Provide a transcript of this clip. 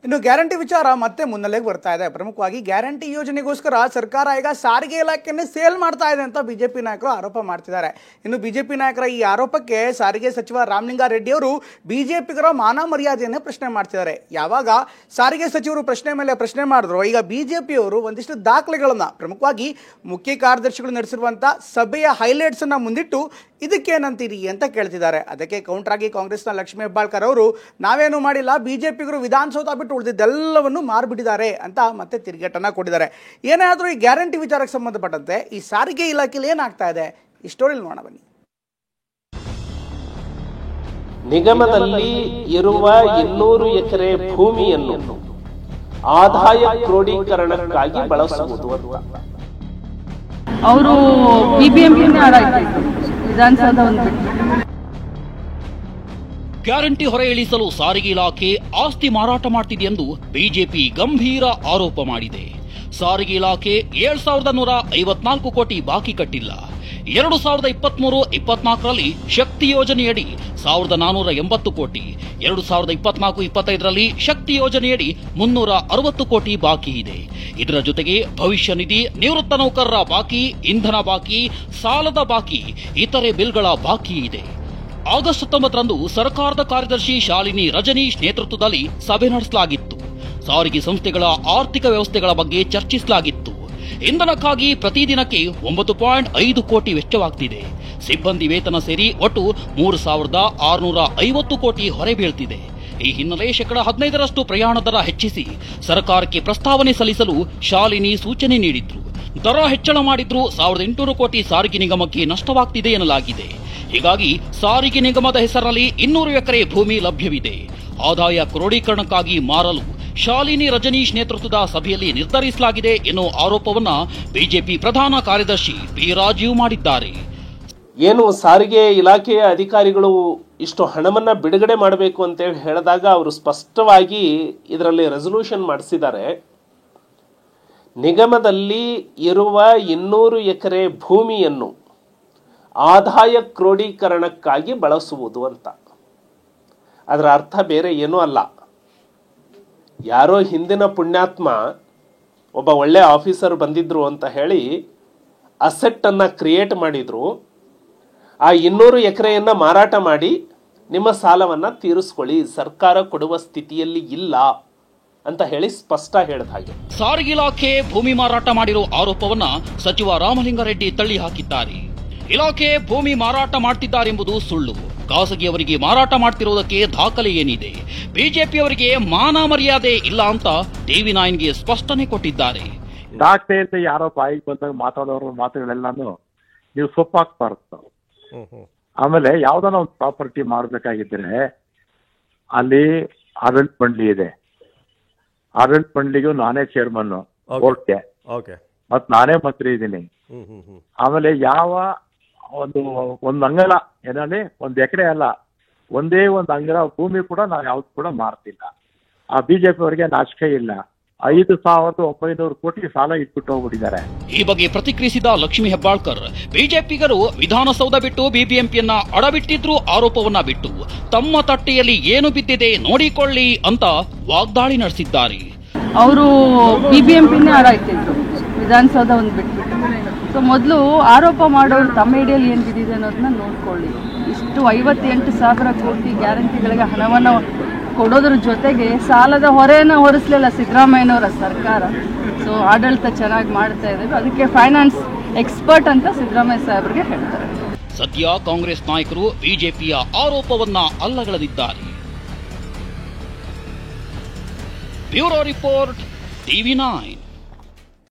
ಇನ್ನು ಗ್ಯಾರಂಟಿ ವಿಚಾರ ಮತ್ತೆ ಮುನ್ನೆಲೆಗೆ ಬರ್ತಾ ಇದೆ. ಪ್ರಮುಖವಾಗಿ ಗ್ಯಾರಂಟಿ ಯೋಜನೆಗೋಸ್ಕರ ಸರ್ಕಾರ ಈಗ ಸಾರಿಗೆ ಇಲಾಖೆಯನ್ನೇ ಸೇಲ್ ಮಾಡ್ತಾ ಇದೆ ಅಂತ ಬಿಜೆಪಿ ನಾಯಕರು ಆರೋಪ ಮಾಡ್ತಿದ್ದಾರೆ. ಇನ್ನು ಬಿಜೆಪಿ ನಾಯಕರ ಈ ಆರೋಪಕ್ಕೆ ಸಾರಿಗೆ ಸಚಿವ ರಾಮಲಿಂಗಾರೆಡ್ಡಿ ಅವರು ಬಿಜೆಪಿಗರ ಮಾನ ಮರ್ಯಾದೆಯನ್ನೇ ಪ್ರಶ್ನೆ ಮಾಡ್ತಿದ್ದಾರೆ. ಯಾವಾಗ ಸಾರಿಗೆ ಸಚಿವರು ಪ್ರಶ್ನೆ ಮೇಲೆ ಪ್ರಶ್ನೆ ಮಾಡಿದ್ರು, ಈಗ ಬಿಜೆಪಿಯವರು ಒಂದಿಷ್ಟು ದಾಖಲೆಗಳನ್ನ, ಪ್ರಮುಖವಾಗಿ ಮುಖ್ಯ ಕಾರ್ಯದರ್ಶಿಗಳು ನಡೆಸಿರುವಂಥ ಸಭೆಯ ಹೈಲೈಟ್ಸ್ ಅನ್ನ ಮುಂದಿಟ್ಟು ಇದಕ್ಕೇನಂತೀರಿ ಅಂತ ಕೇಳ್ತಿದ್ದಾರೆ. ಅದಕ್ಕೆ ಕೌಂಟರ್ ಆಗಿ ಕಾಂಗ್ರೆಸ್ನ ಲಕ್ಷ್ಮೀ ಹೆಬ್ಬಾಳ್ಕರ್ ಅವರು ನಾವೇನು ಮಾಡಿಲ್ಲ, ಬಿಜೆಪಿಗರು ವಿಧಾನಸೌಧ ಬಿಟ್ಟು ಉಳಿದಿದ್ದೆಲ್ಲವನ್ನು ಮಾರ್ಬಿಟ್ಟಿದ್ದಾರೆ ಅಂತ ಮತ್ತೆ ತಿರುಗೇಟನ್ನ ಕೊಟ್ಟಿದ್ದಾರೆ. ಏನೇ ಆದರೂ ಈ ಗ್ಯಾರಂಟಿ ವಿಚಾರಕ್ಕೆ ಸಂಬಂಧಪಟ್ಟಂತೆ ಈ ಸಾರಿಗೆ ಇಲಾಖೆಯಲ್ಲಿ ಏನಾಗ್ತಾ ಇದೆ ಈ ಸ್ಟೋರಿ ನೋಡೋಣ ಬನ್ನಿ. ನಿಗಮದಲ್ಲಿ ಇರುವ 200 ಎಕರೆ ಭೂಮಿಯನ್ನು ಆದಾಯ ಕ್ರೋಢೀಕರಣಕ್ಕಾಗಿ ಬಳಸುವುದು ಅಂತ ಅವರು ಬಿಬಿಎಂಪಿನೇ ಆಡಾಯ್ತು ವಿಧಾನಸೌಧ ಒಂದು ಗ್ಯಾರಂಟಿ ಹೊರೆ ಇಳಿಸಲು ಸಾರಿಗೆ ಇಲಾಖೆ ಆಸ್ತಿ ಮಾರಾಟ ಮಾಡ್ತಿದೆ ಎಂದು ಬಿಜೆಪಿ ಗಂಭೀರ ಆರೋಪ ಮಾಡಿದೆ. ಸಾರಿಗೆ ಇಲಾಖೆ 7,154 ಕೋಟಿ ಬಾಕಿ ಕಟ್ಟಿಲ್ಲ. 2023-24ರಲ್ಲಿ ಶಕ್ತಿ ಯೋಜನೆಯಡಿ 1,480 ಕೋಟಿ, 2024-25ರಲ್ಲಿ ಶಕ್ತಿ ಯೋಜನೆಯಡಿ 360 ಕೋಟಿ ಬಾಕಿ ಇದೆ. ಇದರ ಜೊತೆಗೆ ಭವಿಷ್ಯ ನಿಧಿ, ನಿವೃತ್ತ ನೌಕರರ ಬಾಕಿ, ಇಂಧನ ಬಾಕಿ, ಸಾಲದ ಬಾಕಿ, ಇತರೆ ಬಿಲ್ಗಳ ಬಾಕಿ ಇದೆ. ಆಗಸ್ಟ್ 19ರಂದು ಸರ್ಕಾರದ ಕಾರ್ಯದರ್ಶಿ ಶಾಲಿನಿ ರಜನೀಶ್ ನೇತೃತ್ವದಲ್ಲಿ ಸಭೆ ನಡೆಸಲಾಗಿತ್ತು. ಸಾರಿಗೆ ಸಂಸ್ಥೆಗಳ ಆರ್ಥಿಕ ವ್ಯವಸ್ಥೆಗಳ ಬಗ್ಗೆ ಚರ್ಚಿಸಲಾಗಿತ್ತು. ಇಂಧನಕ್ಕಾಗಿ ಪ್ರತಿದಿನಕ್ಕೆ 9.5 ಕೋಟಿ ವೆಚ್ಚವಾಗ್ತಿದೆ. ಸಿಬ್ಬಂದಿ ವೇತನ ಸೇರಿ ಒಟ್ಟು 3,650 ಕೋಟಿ ಹೊರೆ ಬೀಳ್ತಿದೆ. ಈ ಹಿನ್ನೆಲೆ 15% ಪ್ರಯಾಣ ದರ ಹೆಚ್ಚಿಸಿ ಸರ್ಕಾರಕ್ಕೆ ಪ್ರಸ್ತಾವನೆ ಸಲ್ಲಿಸಲು ಶಾಲಿನಿ ಸೂಚನೆ ನೀಡಿದ್ರು. ದರ ಹೆಚ್ಚಳ ಮಾಡಿದ್ರು 1,800 ಕೋಟಿ ಸಾರಿಗೆ ನಿಗಮಕ್ಕೆ ನಷ್ಟವಾಗ್ತಿದೆ ಎನ್ನಲಾಗಿದೆ. ಹೀಗಾಗಿ ಸಾರಿಗೆ ನಿಗಮದ ಹೆಸರಲ್ಲಿ 200 ಎಕರೆ ಭೂಮಿ ಲಭ್ಯವಿದೆ. ಆದಾಯ ಕ್ರೋಢೀಕರಣಕ್ಕಾಗಿ ಮಾರಲು ಶಾಲಿನಿ ರಜನೀಶ್ ನೇತೃತ್ವದ ಸಭೆಯಲ್ಲಿ ನಿರ್ಧರಿಸಲಾಗಿದೆ ಎನ್ನುವ ಆರೋಪವನ್ನ ಬಿಜೆಪಿ ಪ್ರಧಾನ ಕಾರ್ಯದರ್ಶಿ ಪಿ ರಾಜೀವ್ ಮಾಡಿದ್ದಾರೆ. ಏನು ಸಾರಿಗೆ ಇಲಾಖೆಯ ಅಧಿಕಾರಿಗಳು ಇಷ್ಟು ಹಣವನ್ನ ಬಿಡುಗಡೆ ಮಾಡಬೇಕು ಅಂತೇಳಿ ಹೇಳಿದಾಗ ಅವರು ಸ್ಪಷ್ಟವಾಗಿ ಇದರಲ್ಲಿ ರೆಸಲ್ಯೂಷನ್ ಮಾಡಿಸಿದ್ದಾರೆ. ನಿಗಮದಲ್ಲಿ ಇರುವ 200 ಎಕರೆ ಭೂಮಿಯನ್ನು ಆದಾಯ ಕ್ರೋಢೀಕರಣಕ್ಕಾಗಿ ಬಳಸುವುದು ಅಂತ. ಅದರ ಅರ್ಥ ಬೇರೆ ಏನೂ ಅಲ್ಲ. ಯಾರೋ ಹಿಂದಿನ ಪುಣ್ಯಾತ್ಮ ಒಬ್ಬ ಒಳ್ಳೆ ಆಫೀಸರ್ ಬಂದಿದ್ರು ಅಂತ ಹೇಳಿ ಅಸೆಟ್ ಅನ್ನ ಕ್ರಿಯೇಟ್ ಮಾಡಿದ್ರು. ಆ 200 ಎಕರೆಯನ್ನ ಮಾರಾಟ ಮಾಡಿ ನಿಮ್ಮ ಸಾಲವನ್ನ ತೀರಿಸ್ಕೊಳ್ಳಿ, ಸರ್ಕಾರ ಕೊಡುವ ಸ್ಥಿತಿಯಲ್ಲಿ ಇಲ್ಲ ಅಂತ ಹೇಳಿ ಸ್ಪಷ್ಟ ಹೇಳಿದ ಹಾಗೆ. ಸಾರಿಗೆ ಇಲಾಖೆ ಭೂಮಿ ಮಾರಾಟ ಮಾಡಿರೋ ಆರೋಪವನ್ನ ಸಚಿವ ರಾಮಲಿಂಗಾರೆಡ್ಡಿ ತಳ್ಳಿ ಹಾಕಿದ್ದಾರೆ. ಇಲಾಖೆ ಭೂಮಿ ಮಾರಾಟ ಮಾಡ್ತಿದ್ದಾರೆಂಬುದು ಸುಳ್ಳು. ಖಾಸಗಿಯವರಿಗೆ ಮಾರಾಟ ಮಾಡ್ತಿರೋದಕ್ಕೆ ದಾಖಲೆ ಏನಿದೆ? ಬಿಜೆಪಿಯವರಿಗೆ ಮಾನ ಮರ್ಯಾದೆ ಇಲ್ಲ ಅಂತ TV9ಗೆ ಸ್ಪಷ್ಟನೆ ಕೊಟ್ಟಿದ್ದಾರೆ. ದಾಖಲೆ ಅಂತ ಯಾರೋ ಬಾಯಿಗೆ ಬಂದಾಗ ಮಾತಾಡೋರು ಮಾತುಗಳೆಲ್ಲಾನು ನೀವು ಸೊಪ್ಪಾಕ್ಬಾರ್ದು. ಆಮೇಲೆ ಯಾವ್ದಾನ ಒಂದು ಪ್ರಾಪರ್ಟಿ ಮಾಡಬೇಕಾಗಿದ್ರೆ ಅಲ್ಲಿ ಆಡಳಿತ ಮಂಡಳಿ ಇದೆ. ಆಡಳಿತ ಮಂಡಳಿಗೂ ನಾನೇ ಚೇರ್ಮನ್ ಬೋರ್ಡ್ಗೆ, ಮತ್ ನಾನೇ ಮಂತ್ರಿ ಇದ್ದೀನಿ. ಆಮೇಲೆ ಯಾವ ಒಂದು ಅಂಗಲ ಏನಲ್ಲಿ 1 ಎಕರೆ ಅಲ್ಲ, ಒಂದೇ ಒಂದು ಅಂಗಲ ಭೂಮಿ ಕೂಡ ನಾವು ಯಾವ್ದು ಕೂಡ ಮಾರ್ತಿಲ್ಲ. ಆ ಬಿಜೆಪಿ ಅವರಿಗೆ ನಾಚಿಕೆ ಇಲ್ಲ. 5,900 ಕೋಟಿ ಸಾಲ ಇಟ್ಬಿಟ್ಟು ಹೋಗ್ಬಿಟ್ಟಿದ್ದಾರೆ. ಈ ಬಗ್ಗೆ ಪ್ರತಿಕ್ರಿಯಿಸಿದ ಲಕ್ಷ್ಮೀ ಹೆಬ್ಬಾಳ್ಕರ್, ಬಿಜೆಪಿಗರು ವಿಧಾನಸೌಧ ಬಿಟ್ಟು ಬಿಬಿಎಂಪಿಯನ್ನ ಅಡಬಿಟ್ಟಿದ್ರು ಆರೋಪವನ್ನ ಬಿಟ್ಟು ತಮ್ಮ ತಟ್ಟೆಯಲ್ಲಿ ಏನು ಬಿದ್ದಿದೆ ನೋಡಿಕೊಳ್ಳಿ ಅಂತ ವಾಗ್ದಾಳಿ ನಡೆಸಿದ್ದಾರೆ. ಅವರು ಬಿಬಿಎಂಪಿನೇ ಆಡಾಯ್ತಿದ್ರು ವಿಧಾನಸೌಧ ಒಂದು ಬಿಟ್ಟು. ಸೊ ಮೊದಲು ಆರೋಪ ಮಾಡೋರು ತಮ್ಮ ಹಿಡಿಯಲ್ಲಿ ಏನು ಬಿದ್ದಿದೆ ಅನ್ನೋದನ್ನ ನೋಡ್ಕೊಳ್ಳಿ. ಇಷ್ಟು 58,000 ಕೋಟಿ ಗ್ಯಾರಂಟಿಗಳಿಗೆ ಹಣವನ್ನು ಕೊಡೋದ್ರ ಜೊತೆಗೆ ಸಾಲದ ಹೊರೆನ ಹೊರಿಸಲಿಲ್ಲ ಸಿದ್ದರಾಮಯ್ಯನವರ ಸರ್ಕಾರ. ಸೊ ಆಡಳಿತ ಚೆನ್ನಾಗಿ ಮಾಡ್ತಾ ಇದ್ದಾರೆ. ಅದಕ್ಕೆ ಫೈನಾನ್ಸ್ ಎಕ್ಸ್ಪರ್ಟ್ ಅಂತ ಸಿದ್ದರಾಮಯ್ಯ ಸಾಹೇಬ್ರಿಗೆ ಹೇಳ್ತಾರೆ. ಸದ್ಯ ಕಾಂಗ್ರೆಸ್ ನಾಯಕರು ಬಿಜೆಪಿಯ ಆರೋಪವನ್ನ ಅಲ್ಲಗಳೆದಿದ್ದಾರೆ. Bureau report TV9.